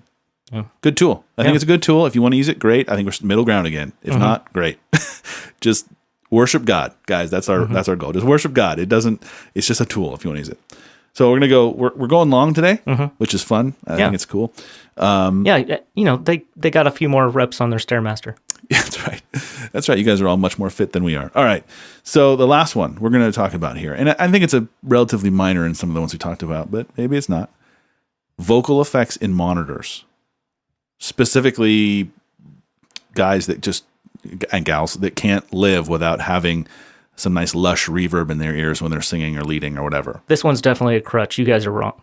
A: good tool. I think it's a good tool. If you want to use it, great. I think we're middle ground again. If not, great. Just worship God, guys. That's our goal. Just worship God. It's just a tool if you want to use it. So we're going long today, which is fun. I think it's cool.
B: They got a few more reps on their Stairmaster.
A: Yeah, that's right. You guys are all much more fit than we are. All right. So the last one we're going to talk about here, and I think it's a relatively minor in some of the ones we talked about, but maybe it's not. Vocal effects in monitors, specifically guys and gals that can't live without having some nice lush reverb in their ears when they're singing or leading or whatever.
B: This one's definitely a crutch. You guys are wrong.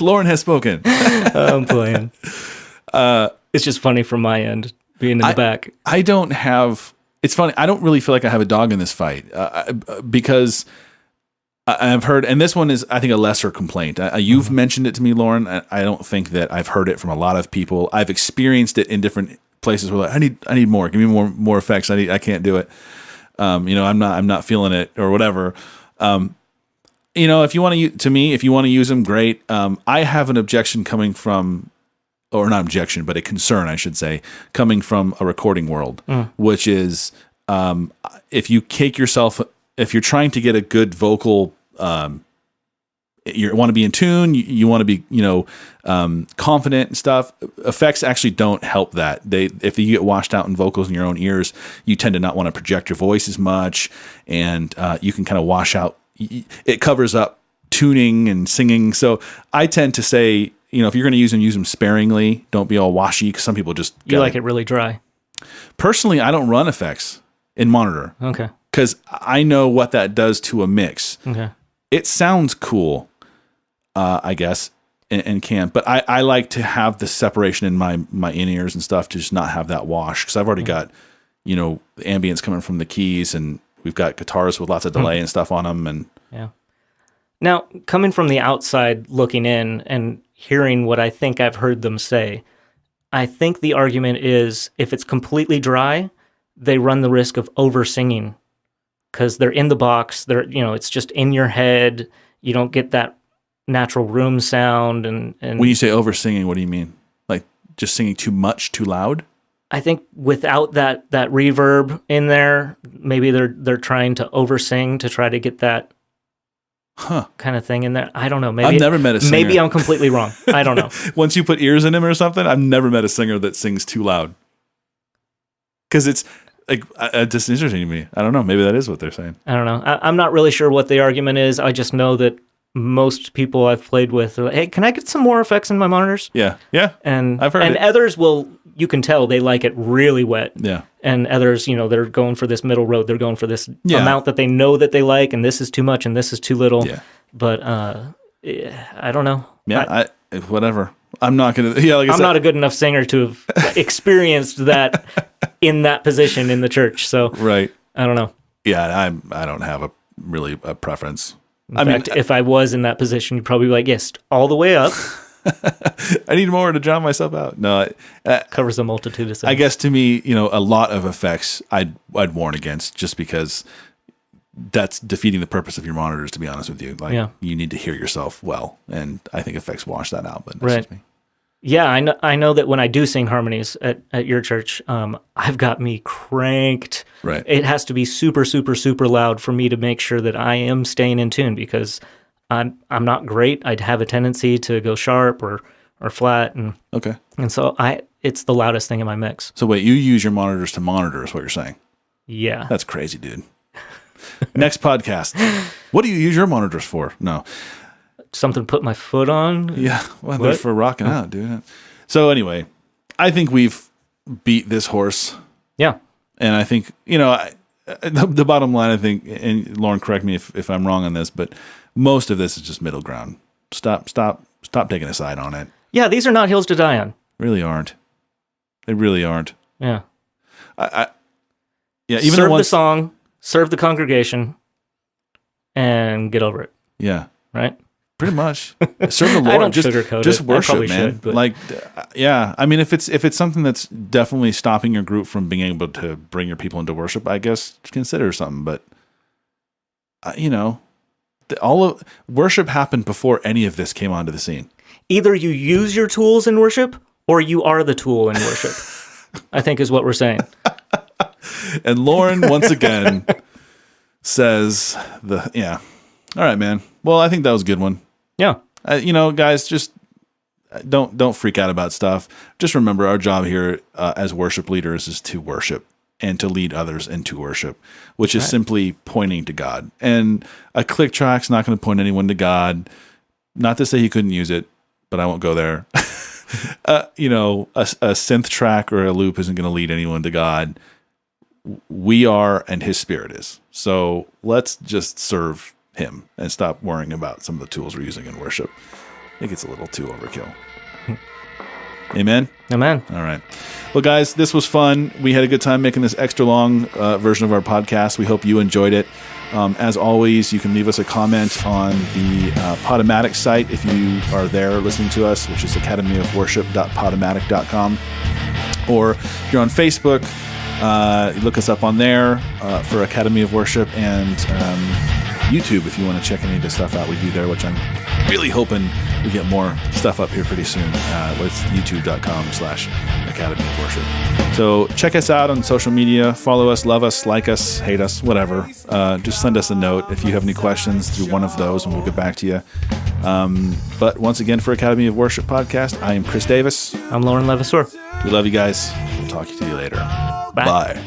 A: Lauren has spoken.
B: I'm playing. It's just funny from my end, being in the back.
A: It's funny. I don't really feel like I have a dog in this fight because I've heard, and this one is, I think, a lesser complaint. You've mentioned it to me, Lauren. I don't think that I've heard it from a lot of people. I've experienced it in different places where I need more. Give me more effects. I can't do it. I'm not feeling it or whatever. If you want to use them, great. I have an objection coming from, or not objection, but a concern, I should say, coming from a recording world, which is if you're trying to get a good vocal, you want to be in tune, you want to be, confident and stuff. Effects actually don't help that. If you get washed out in vocals in your own ears, you tend to not want to project your voice as much, and you can kind of wash out. It covers up tuning and singing. So I tend to say, if you're going to use them sparingly. Don't be all washy, because some people just...
B: You like it really dry.
A: Personally, I don't run effects in monitor.
B: Okay.
A: Because I know what that does to a mix.
B: Okay.
A: It sounds cool, I guess, and can. But I like to have the separation in my in-ears and stuff to just not have that wash. Because I've already got, the ambience coming from the keys, and we've got guitars with lots of delay and stuff on them. And
B: yeah. Now, coming from the outside looking in and hearing what I think I've heard them say, I think the argument is if it's completely dry, they run the risk of over-singing because they're in the box. It's just in your head. You don't get that natural room sound. And
A: when you say over-singing, what do you mean? Like just singing too much, too loud?
B: I think without that reverb in there, maybe they're trying to over-sing to try to get that kind of thing in there. I don't know. Maybe
A: I've never met a singer.
B: Maybe I'm completely wrong. I don't know.
A: Once you put ears in him or something, I've never met a singer that sings too loud. Because it's like just interesting to me. I don't know. Maybe that is what they're saying.
B: I don't know. I'm not really sure what the argument is. I just know that most people I've played with are like, hey, can I get some more effects in my monitors?
A: Yeah.
B: And
A: I've heard
B: and
A: it.
B: Others will, you can tell they like it really wet.
A: Yeah.
B: And others, they're going for this middle road. They're going for this amount that they know that they like, and this is too much and this is too little.
A: Yeah.
B: But I don't know.
A: Yeah, whatever. I'm not going to... Yeah, like
B: I'm not a good enough singer to have experienced that in that position in the church. So
A: right.
B: I don't know.
A: Yeah, I don't have a preference.
B: In fact, if I was in that position, you'd probably be like, yes, all the way up.
A: I need more to drown myself out. No,
B: covers a multitude of things.
A: I guess to me, a lot of effects I'd warn against, just because that's defeating the purpose of your monitors, to be honest with you. Like, you need to hear yourself well, and I think effects wash that out, but that's just me.
B: Yeah, I know that when I do sing harmonies at your church, I've got me cranked.
A: Right.
B: It has to be super, super, super loud for me to make sure that I am staying in tune, because I'm not great. I'd have a tendency to go sharp or flat, and so it's the loudest thing in my mix.
A: So wait, you use your monitors to monitor is what you're saying?
B: Yeah.
A: That's crazy, dude. Next podcast. What do you use your monitors for? No.
B: Something to put my foot on?
A: Yeah. Well, they're for rocking out, dude. So anyway, I think we've beat this horse.
B: Yeah.
A: And I think, the bottom line, I think, and Lauren, correct me if I'm wrong on this, but most of this is just middle ground. Stop taking a side on it.
B: Yeah, these are not hills to die on.
A: Really aren't. They really aren't.
B: Yeah.
A: Even
B: serve the song, serve the congregation, and get over it.
A: Yeah.
B: Right?
A: Pretty much. Serve the Lord.
B: I don't sugarcoat
A: just
B: it.
A: worship, man.
B: Should, but...
A: Like, yeah. I mean, if it's something that's definitely stopping your group from being able to bring your people into worship, I guess consider something. But all of worship happened before any of this came onto the scene.
B: Either you use your tools in worship, or you are the tool in worship. I think is what we're saying.
A: And Lauren once again says All right, man. Well, I think that was a good one.
B: Yeah.
A: Guys, just don't freak out about stuff. Just remember our job here as worship leaders is to worship and to lead others into worship, which is simply pointing to God. And a click track's not going to point anyone to God. Not to say he couldn't use it, but I won't go there. A synth track or a loop isn't going to lead anyone to God. We are, and his spirit is. So let's just serve him and stop worrying about some of the tools we're using in worship. I think it's a little too overkill. Amen?
B: Amen.
A: All right. Well, guys, this was fun. We had a good time making this extra long version of our podcast. We hope you enjoyed it. As always, you can leave us a comment on the Podomatic site if you are there listening to us, which is academyofworship.podomatic.com. Or if you're on Facebook, look us up on there for Academy of Worship, and YouTube if you want to check any of the stuff out we do there, which I'm really hoping we get more stuff up here pretty soon. It's youtube.com/Academy of Worship. So check us out on social media. Follow us, love us, like us, hate us, whatever. Just send us a note if you have any questions through one of those, and we'll get back to you. But once again, for Academy of Worship podcast, I am Chris Davis.
B: I'm Lauren Levasseur.
A: We love you guys. We'll talk to you later.
B: Bye.
A: Bye.